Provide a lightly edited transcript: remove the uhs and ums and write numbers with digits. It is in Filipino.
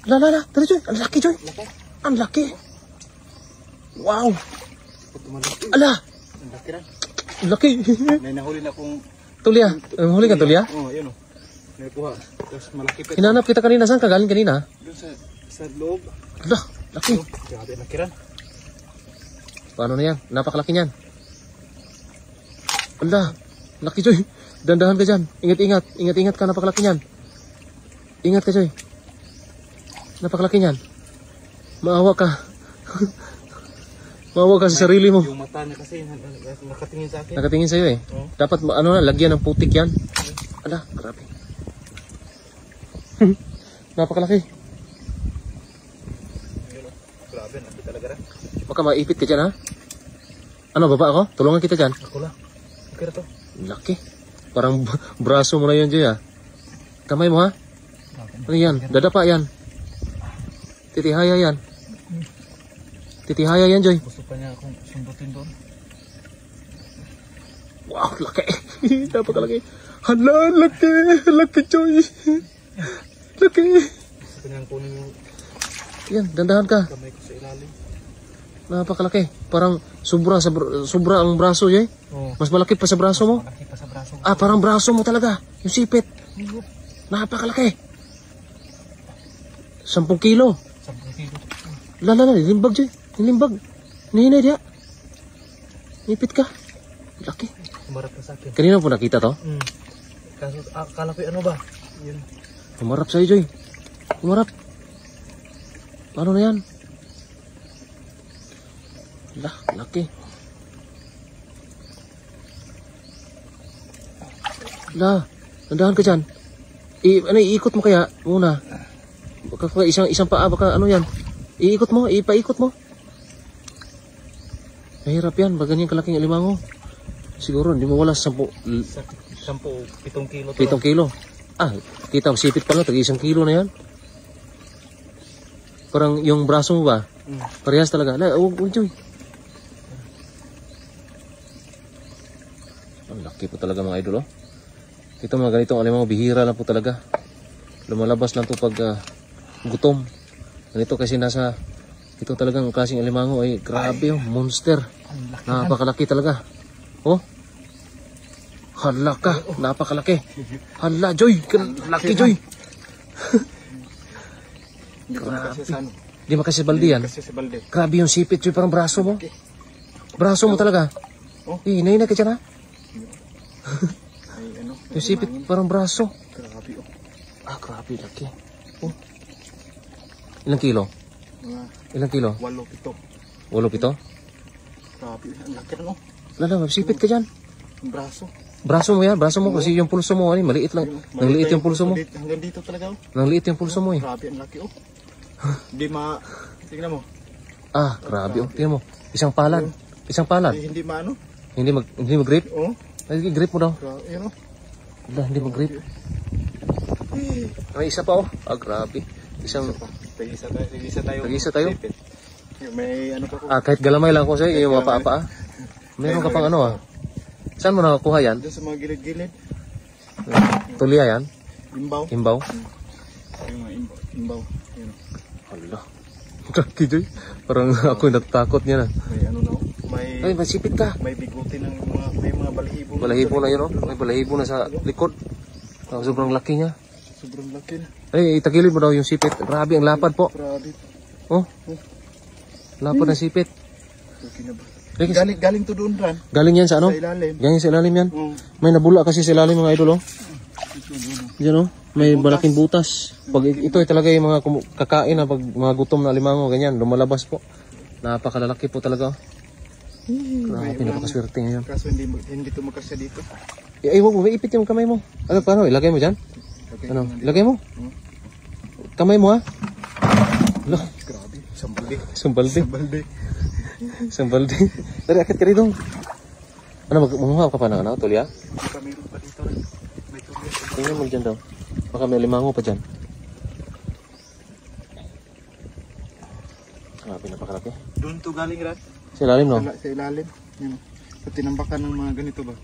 Tara, Joy. Ang laki, Joy. Ang laki. Wow. Ala. Ang laki rin. Ang laki. May nahuli na akong... Tulya. Huli ka, Tulya? Oo, yun o. Nakuha. Tapos malaki pa. Hinanap kita kanina. Saan ka galing kanina? Doon sa loob. Ala, laki. Grabe, laki rin. Paano na yan? Napakalaki niyan. Ala, laki, Joy. Dandahan ka dyan. Ingat-ingat. Ingat-ingat ka. Napakalaki niyan. Ingat ka, Joy. Napakalaki niyan. Maawa ka. Maawa ka sa sarili mo. Yung mata niya kasi nakatingin sa akin. Nakatingin sa'yo eh. Dapat lagyan ng putik yan. Ala, grabe. Napakalaki. Grabe, laki talaga rin. Baka maipit ka dyan, ha? Ano, baba ako? Tulungan kita dyan. Ako lang. Okay na to. Laki. Parang braso mo na yun, Joy, ha? Kamay mo, ha? Ano yan? Dadapa yan. Titihaya yan. Titihaya yan, Joy. Gusto pa niya akong sundutin doon. Wow, laki. Napakalaki. Hala, laki. Laki, Joy. Laki. Gusto pa niyang kunin yung Yan, dandahan ka. kamay ko sa ilalim. Napakalaki. Parang sobra ang braso, Joy. Oo. Mas malaki pa sa braso mo. Malaki pa sa braso ko. Ah, parang braso mo talaga. Yung sipit. Napakalaki. 10 kilo. 10 kilo. Limbag, Joy. Limbag. Nihinay diya. Nipit ka. Laki. Umarap na sa akin. Kanina po nakita to? Kaso, akala ko ano ba? Yun. Umarap sa'yo, Joy. Umarap. Paano na yan? Lah, laki. Lah, nandahan ka dyan. Iikot mo kaya muna. Baka isang paa, baka ano yan. Iikot mo, ipaikot mo. Mahirap yan, baga ganyan kalaking alimango. Siguro, hindi mo wala 10, 7 kilo. 7 kilo. Ah, kita mo, sipit pa lang, tag 1 kilo na yan. Parang yung braso mo ba? Parehas talaga. Huwag, Joy. Ang laki po talaga mga idol, oh. Ito mga ganitong alimango, bihira lang po talaga. Lumalabas lang to pag gutom. Ganito kasi ito talagang klaseng alimango ay grabe, oh, monster. Napakalaki talaga. Oh. Hala ka, napakalaki. Hala, Joy, laki, Joy. Grabe. Di makasi balde yan. Grabe yung sipit, Joy, parang braso mo. Braso mo talaga. Hinay na ka dyan, ha? Yung sipit, parang braso. Grabe, oh. Ah, grabe, laki. Oh. Ilang kilo? Ilang kilo? 8, 7. 8, 7? Grabe, ang laki rin, oh. Lala, sipit ka dyan. Yung braso. Braso mo yan, braso mo kasi yung pulso mo, maliit lang. Nangliit yung pulso mo. Hanggang dito talaga, oh. Nangliit yung pulso mo, eh. Grabe, ang laki, oh. Hindi tignan mo. Ah, grabe, oh. Tingnan mo. Isang palad. Hindi maano. Hindi mag-grip? Oo. Ay, grip mo daw. Grabe, yun, oh. Wala, hindi mag-grip. May isa pa, oh. Ah, grabe. Tag-isa tayo. Sipit. May ano pa ko. Ah, kahit galamay lang ko sa'yo, yung mga paa. Meron ka pang ano, ah. Saan mo nakakuha yan? Doon sa mga gilid-gilid. Tulya yan? Imbaw. Imbaw? Yung mga imbaw. Yun. Hala. Kaki, Joy. Parang ako natatakot niya na. May ano na, oh. Ay, masipit ka. May biguti ng may mga balahibo. Balahibo na yun, oh. May balahibo na sa likod. Sobrang laki niya. Sobrang laki na. Ay, itagilid mo daw yung sipit. Grabe, ang lapad po. Grabe. Oh. Lapad ng sipit. Okay na ba? Ay, Galing to doon, Ran. galing yan sa ano? Sa ilalim. Galing sa ilalim yan. Oo. May nabula kasi sa ilalim mga idol, oh. Yan, oh. May malaking butas. Pag ito ay talaga yung mga kakain na pag mga gutom na alimango, ganyan, lumalabas po. Napakalalaki po talaga, oh. Grabe, napakaswerte ngayon. Kaso hindi tumakasya dito. Ay, wag mo, may ipit yung kamay mo. Ano, paano? Ilagay mo dyan? Okay, Ano? Ilagay mo? Kamay mo, ha? Ano? Grabe. Sambalde. Sambalde. Sambalde. Sambalde. Dari, akit ka rito. Ano, manguha ka pa na, ano, Tulya? Mayroon pa dito, Ran. May tuloy. Tingnan mo dyan daw. Baka may limango pa dyan. Grabe, napakalaki. Doon to galing, Ran. Sa ilalim, no? Sa ilalim. Yun. Sa tinambakan ng mga ganito ba?